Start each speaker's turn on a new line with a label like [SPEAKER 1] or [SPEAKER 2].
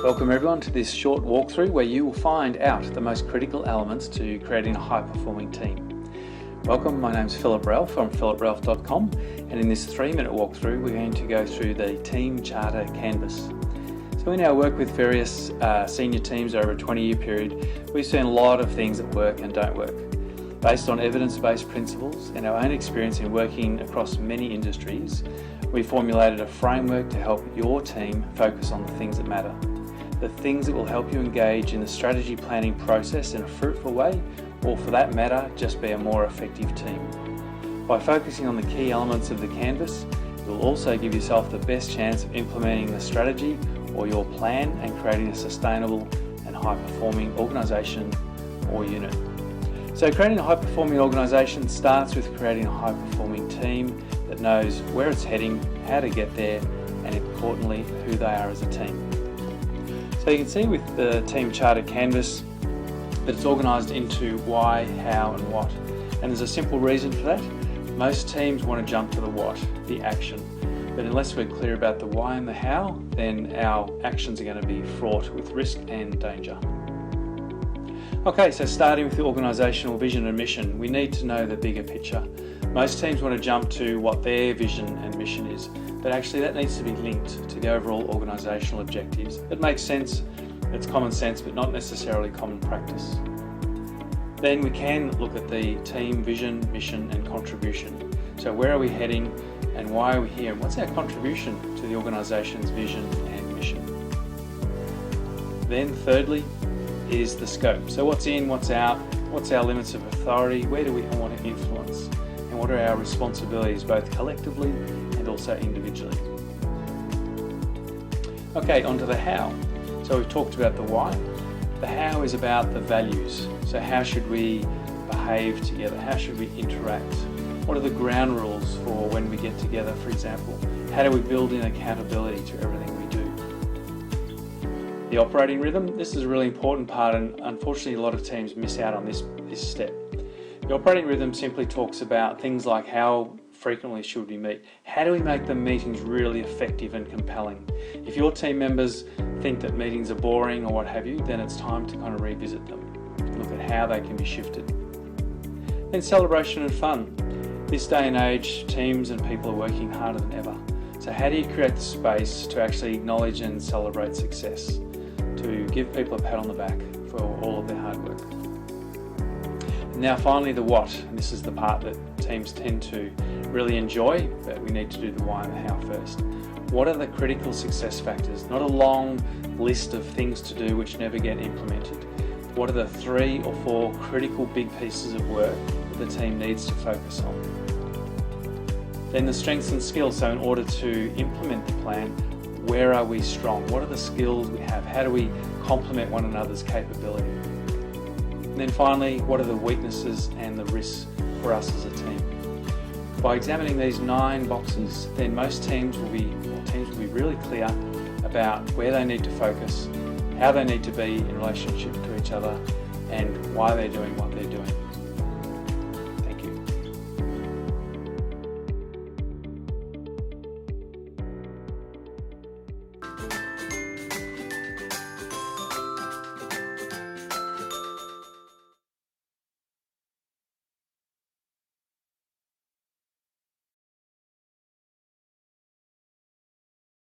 [SPEAKER 1] Welcome everyone to this short walkthrough where you will find out the most critical elements to creating a high-performing team. Welcome, my name's Philip Ralph from philipralph.com, and in this 3-minute walkthrough we're going to go through the Team Charter Canvas. So in our work with various senior teams over a 20-year period, we've seen a lot of things that work and don't work. Based on evidence-based principles and our own experience in working across many industries, we formulated a framework to help your team focus on the things that matter. The things that will help you engage in the strategy planning process in a fruitful way, or for that matter, just be a more effective team. By focusing on the key elements of the canvas, you'll also give yourself the best chance of implementing the strategy or your plan and creating a sustainable and high-performing organisation or unit. So creating a high-performing organisation starts with creating a high-performing team that knows where it's heading, how to get there, and importantly, who they are as a team. So you can see with the Team Charter Canvas that it's organised into why, how and what. And there's a simple reason for that. Most teams want to jump to the what, the action. But unless we're clear about the why and the how, then our actions are going to be fraught with risk and danger. Okay, so starting with the organisational vision and mission, we need to know the bigger picture. Most teams want to jump to what their vision and mission is, but actually that needs to be linked to the overall organisational objectives. It makes sense, it's common sense, but not necessarily common practice. Then we can look at the team vision, mission and contribution. So where are we heading and why are we here? And what's our contribution to the organisation's vision and mission? Then thirdly is the scope. So what's in, what's out, what's our limits of authority, where do we want to influence, and what are our responsibilities both collectively and also individually. Okay, on to the how. So we've talked about the why. The how is about the values. So how should we behave together? How should we interact? What are the ground rules for when we get together, for example? How do we build in accountability to everything we do? The operating rhythm, this is a really important part, and unfortunately a lot of teams miss out on this step. The operating rhythm simply talks about things like how frequently should we meet? How do we make the meetings really effective and compelling? If your team members think that meetings are boring or what have you, then it's time to kind of revisit them. Look at how they can be shifted. Then celebration and fun. This day and age, teams and people are working harder than ever. So how do you create the space to actually acknowledge and celebrate success? To give people a pat on the back for all of their hard work. Now finally the what, and this is the part that teams tend to really enjoy, but we need to do the why and the how first. What are the critical success factors? Not a long list of things to do which never get implemented. What are the 3 or 4 critical big pieces of work that the team needs to focus on? Then the strengths and skills, so in order to implement the plan, where are we strong? What are the skills we have? How do we complement one another's capability? And then finally, what are the weaknesses and the risks for us as a team? By examining these 9 boxes, then most teams will be really clear about where they need to focus, how they need to be in relationship to each other, and why they're doing what they're doing.